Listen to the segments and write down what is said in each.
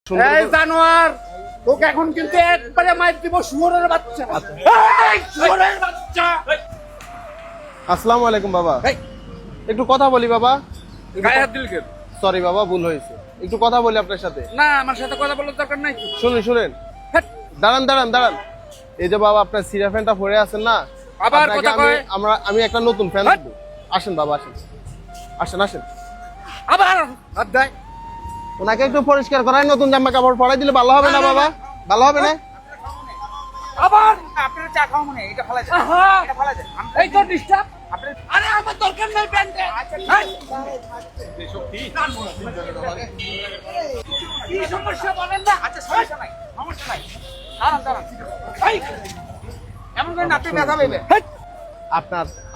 এই জানোয়ার তোকে এখন কিন্তু একবারে মাইর দিব শুয়োরের বাচ্চা। এই শুয়োরের বাচ্চা। আসসালামু আলাইকুম বাবা। এই একটু কথা বলি বাবা। গায়ে হাত দিলি কেন? সরি বাবা, ভুল হয়েছে। একটু কথা বলি আপনার সাথে। না আমার সাথে কথা বলার দরকার নাই। শুনেন হাট। দাঁড়ান। এই যে বাবা আপনার সিরা ফ্যানটা পরে আছেন না, আবার আপনাকে কথা কয়। আমি একটা নতুন ফ্যান হাট। দেবো। আসেন বাবা, আসেন। আবার হাত দেয়। ওনাকে একটু পরিষ্কার করাই, নতুন জামা কাপড় পরাই দিলে ভালো হবে না বাবা? ভালো হবে না? আবার আপনার চা খাওয়া মনে এটা ফেলা যায় আহা! এটা ফেলা যায় এই তো ডিস্টার্ব। আরে আমার দরকার নাই প্যান্টে। কি সমস্যা বলেন না? আচ্ছা সমস্যা নাই দাঁড়ান এই, এমন করেন আপনি ব্যথা পাইবেন হেট।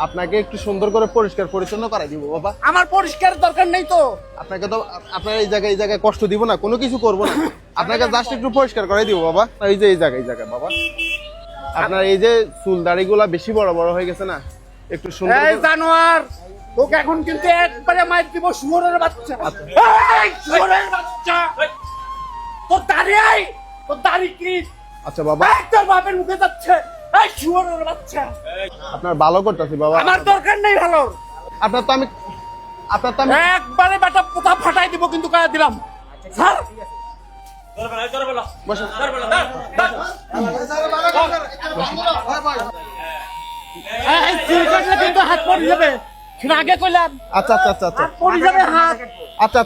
আপনাকে একটু সুন্দর করে পরিষ্কার পরিচ্ছন্ন করাই দিব বাবা। আমার পরিষ্কার দরকার নেই তো। আপনাকে তো আপনার এই জায়গায় কষ্ট দিব না, কোনো কিছু করবো না। আপনাকে জাস্ট একটু পরিষ্কার করাই দিব বাবা। এই জায়গায় বাবা, আপনার এই যে চুল দাড়ি গুলা বেশি বড় বড় হয়ে গেছে না, একটু সুন্দর এই জানোয়ার তোকে এখন কিন্তু একবারে মাইর দিব শুয়োরের বাচ্চা। এই শুয়োরের বাচ্চা। তোর দাড়ি কি? আচ্ছা বাবা, এই তোর বাপের মুখে যাচ্ছে। এই শুয়োরের বাচ্চা। আপনার ভালো করতেছি বাবা। আমার দরকার নেই ভালো। আপনার তো আমি একবারে বেটা পোতা ফাটাই দিব কিন্তু কয়া দিলাম। স্যার বসেন। এই চুল কাটলে কিন্তু হাত পড়ে যাবে। সেটা আগে কইলাম। আচ্ছা হাত পড়ে যাবে হাত। আচ্ছা।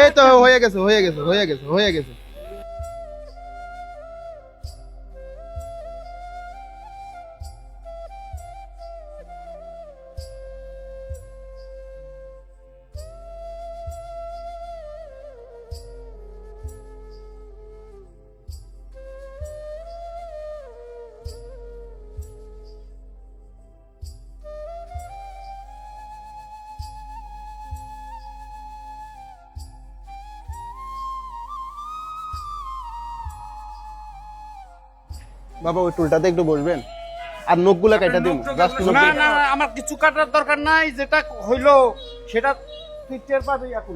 এই তো হয়ে গেছে। বাবা ওই টুলটাতে একটু বসবেন, আর নখগুলা কাটা দিন। জাস্ট না আমার কিছু কাটার দরকার নাই। যেটা হইলো সেটা তুই টের পাবি এখন।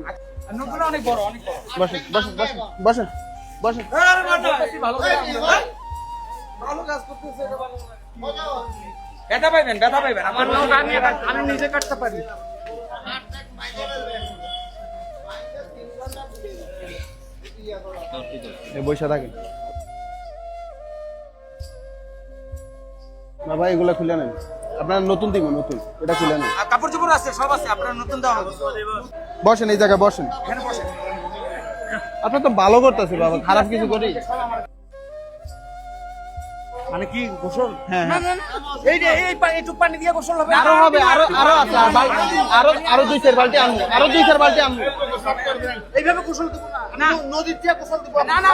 নখগুলো অনেক বড় বসেন। ব্যথা পাইবেন আমার নখ আমি নিজে কাটতে পারি। বসে থাকেন বাবা, এগুলা খুলে নেন। আপনার নতুন এটা খুলে নেন। কাপড় চোপড় আছে সব আছে আপনার নতুন দেওয়া হবে বসেন, এই জায়গায় বসেন। এখানে বসেন আপনার তো ভালো করতেছে বাবা, খারাপ কিছু করি? মানে কি গোসল? হ্যাঁ। না এই যে একটু পানি দিয়ে গোসল হবে। আরো হবে, আরো আছে, আরো 2-4 বালতি আনবো, এইভাবে গোসল দেবো না। নদীর দিয়ে গোসল দেবো। না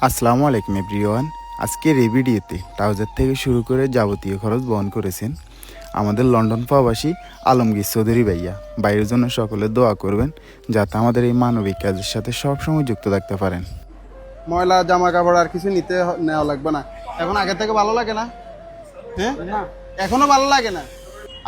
আসসালামু আলাইকুম এভরিওয়ান। আজকের এই ভিডিওতে ট্রাউজার থেকে শুরু করে যাবতীয় খরচ বহন করেছেন আমাদের লন্ডন প্রবাসী আলমগীর চৌধুরী ভাইয়া। বাইরের জন্য সকলে দোয়া করবেন যাতে আমাদের এই মানবিক কাজের সাথে সবসময় যুক্ত থাকতে পারেন। ময়লা জামা কাপড় আর কিছু নেওয়া লাগবে না। এখন আগে থেকে ভালো লাগে না? হ্যাঁ, এখনো ভালো লাগে না?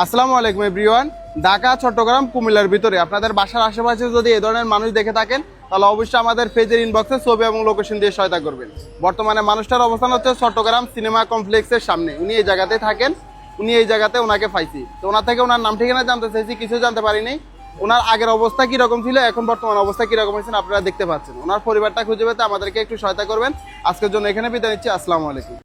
আসসালামু আলাইকুম এভরিওয়ান। ঢাকা, চট্টগ্রাম, কুমিল্লার ভিতরে আপনাদের বাসার আশেপাশে যদি এই ধরনের মানুষ দেখে থাকেন তাহলে অবশ্যই আমাদের পেজের ইনবক্সে ছবি এবং লোকেশন দিয়ে সহায়তা করবেন। বর্তমানে মানুষটার অবস্থান হচ্ছে চট্টগ্রাম সিনেমা কমপ্লেক্সের সামনে। উনি এই জায়গাতে থাকেন, ওনাকে পাইছি। তো ওনার থেকে ওনার নাম ঠিকানা জানতে চাইছি, কিছু জানতে পারিনি। ওনার আগের অবস্থা কিরকম ছিল, এখন বর্তমান অবস্থা কিরকম হয়েছে আপনারা দেখতে পাচ্ছেন। ওনার পরিবারটা খুঁজে পেতে আমাদেরকে একটু সহায়তা করবেন। আজকের জন্য এখানে বিদায় নিচ্ছি। আসসালামু আলাইকুম।